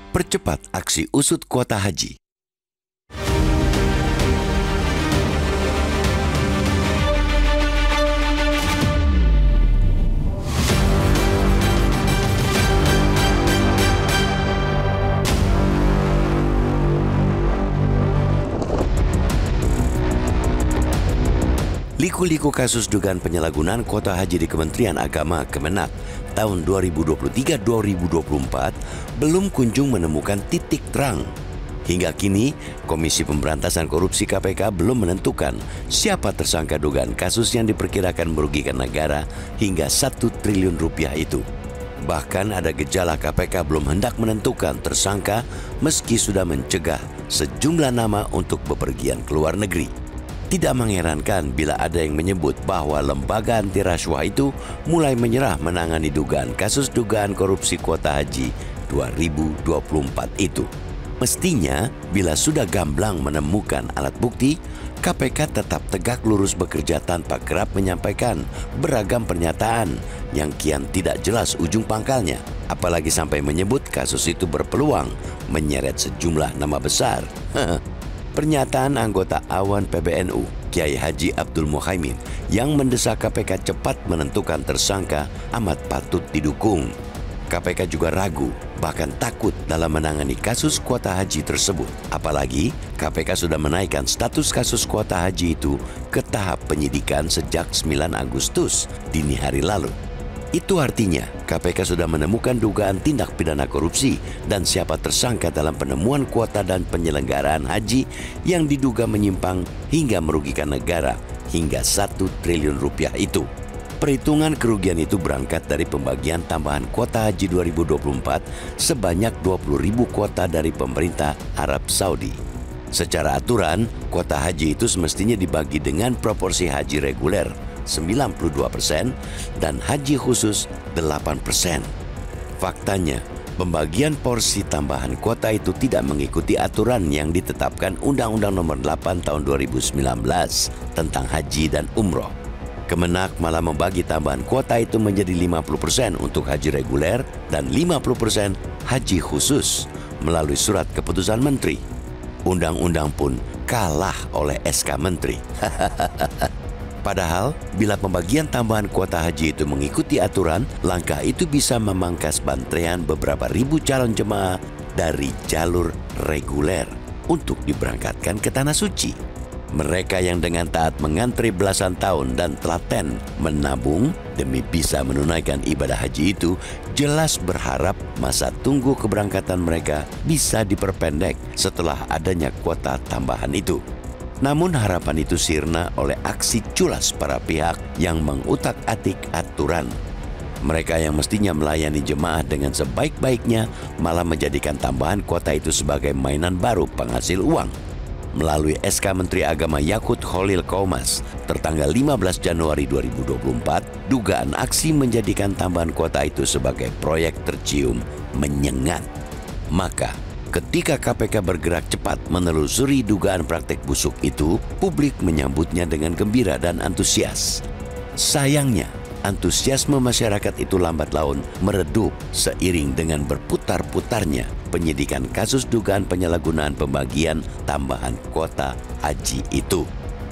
Percepat aksi usut kuota haji. Liku-liku kasus dugaan penyalahgunaan kuota haji di Kementerian Agama Kemenak tahun 2023-2024 belum kunjung menemukan titik terang. Hingga kini, Komisi Pemberantasan Korupsi KPK belum menentukan siapa tersangka dugaan kasus yang diperkirakan merugikan negara hingga 1 triliun rupiah itu. Bahkan ada gejala KPK belum hendak menentukan tersangka meski sudah mencegah sejumlah nama untuk bepergian ke luar negeri. Tidak mengherankan bila ada yang menyebut bahwa lembaga anti rasuah itu mulai menyerah menangani dugaan kasus dugaan korupsi kuota haji 2024 itu. Mestinya bila sudah gamblang menemukan alat bukti, KPK tetap tegak lurus bekerja tanpa kerap menyampaikan beragam pernyataan yang kian tidak jelas ujung pangkalnya. Apalagi sampai menyebut kasus itu berpeluang menyeret sejumlah nama besar. Pernyataan anggota Awan PBNU, Kiai Haji Abdul Muhaimin, yang mendesak KPK cepat menentukan tersangka amat patut didukung. KPK juga ragu, bahkan takut dalam menangani kasus kuota haji tersebut. Apalagi KPK sudah menaikkan status kasus kuota haji itu ke tahap penyidikan sejak 9 Agustus dini hari lalu. Itu artinya KPK sudah menemukan dugaan tindak pidana korupsi dan siapa tersangka dalam penemuan kuota dan penyelenggaraan haji yang diduga menyimpang hingga merugikan negara hingga 1 triliun rupiah itu. Perhitungan kerugian itu berangkat dari pembagian tambahan kuota haji 2024 sebanyak 20.000 kuota dari pemerintah Arab Saudi. Secara aturan, kuota haji itu semestinya dibagi dengan proporsi haji reguler 92% dan haji khusus 8%. Faktanya, pembagian porsi tambahan kuota itu tidak mengikuti aturan yang ditetapkan Undang-Undang Nomor 8 Tahun 2019 tentang haji dan umroh. Kemenak malah membagi tambahan kuota itu menjadi 50% untuk haji reguler dan 50% haji khusus melalui surat keputusan menteri. Undang-undang pun kalah oleh SK Menteri. Padahal, bila pembagian tambahan kuota haji itu mengikuti aturan, langkah itu bisa memangkas bantrean beberapa ribu calon jemaah dari jalur reguler untuk diberangkatkan ke Tanah Suci. Mereka yang dengan taat mengantri belasan tahun dan telaten menabung demi bisa menunaikan ibadah haji itu, jelas berharap masa tunggu keberangkatan mereka bisa diperpendek setelah adanya kuota tambahan itu. Namun harapan itu sirna oleh aksi culas para pihak yang mengutak-atik aturan. Mereka yang mestinya melayani jemaah dengan sebaik-baiknya malah menjadikan tambahan kuota itu sebagai mainan baru penghasil uang. Melalui SK Menteri Agama Yakut Khalil Qaumas tertanggal 15 Januari 2024, dugaan aksi menjadikan tambahan kuota itu sebagai proyek tercium menyengat. Maka ketika KPK bergerak cepat menelusuri dugaan praktek busuk itu, publik menyambutnya dengan gembira dan antusias. Sayangnya, antusiasme masyarakat itu lambat laun meredup seiring dengan berputar-putarnya penyidikan kasus dugaan penyalahgunaan pembagian tambahan kuota haji itu.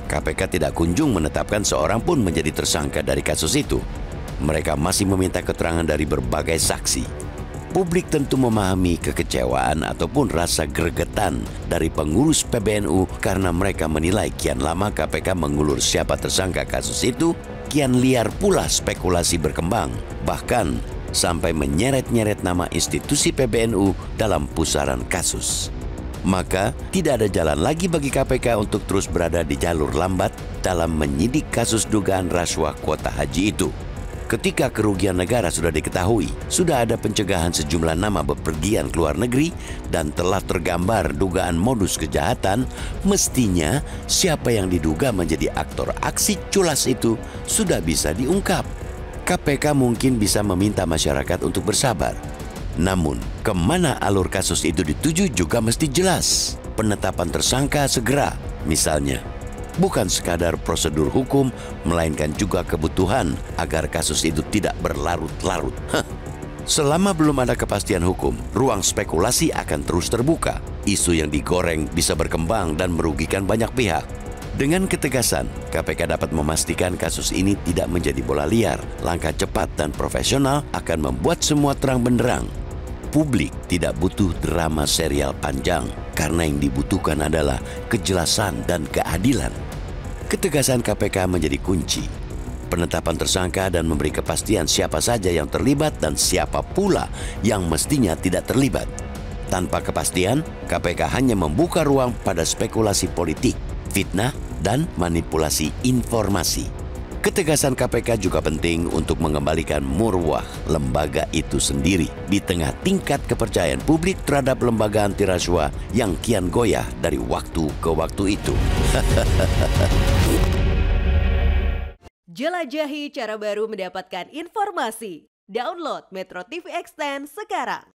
KPK tidak kunjung menetapkan seorang pun menjadi tersangka dari kasus itu. Mereka masih meminta keterangan dari berbagai saksi. Publik tentu memahami kekecewaan ataupun rasa gregetan dari pengurus PBNU karena mereka menilai kian lama KPK mengulur siapa tersangka kasus itu, kian liar pula spekulasi berkembang, bahkan sampai menyeret-nyeret nama institusi PBNU dalam pusaran kasus. Maka tidak ada jalan lagi bagi KPK untuk terus berada di jalur lambat dalam menyidik kasus dugaan rasuah kuota haji itu. Ketika kerugian negara sudah diketahui, sudah ada pencegahan sejumlah nama bepergian ke luar negeri, dan telah tergambar dugaan modus kejahatan, mestinya siapa yang diduga menjadi aktor aksi culas itu sudah bisa diungkap. KPK mungkin bisa meminta masyarakat untuk bersabar. Namun, kemana alur kasus itu dituju juga mesti jelas. Penetapan tersangka segera, misalnya. Bukan sekadar prosedur hukum, melainkan juga kebutuhan agar kasus itu tidak berlarut-larut. Selama belum ada kepastian hukum, ruang spekulasi akan terus terbuka. Isu yang digoreng bisa berkembang dan merugikan banyak pihak. Dengan ketegasan, KPK dapat memastikan kasus ini tidak menjadi bola liar. Langkah cepat dan profesional akan membuat semua terang benderang. Publik tidak butuh drama serial panjang, karena yang dibutuhkan adalah kejelasan dan keadilan. Ketegasan KPK menjadi kunci. Penetapan tersangka dan memberi kepastian siapa saja yang terlibat dan siapa pula yang mestinya tidak terlibat. Tanpa kepastian, KPK hanya membuka ruang pada spekulasi politik, fitnah, dan manipulasi informasi. Ketegasan KPK juga penting untuk mengembalikan marwah lembaga itu sendiri di tengah tingkat kepercayaan publik terhadap lembaga anti rasuah yang kian goyah dari waktu ke waktu itu. Jelajahi cara baru mendapatkan informasi. Download Metro TV Extend sekarang.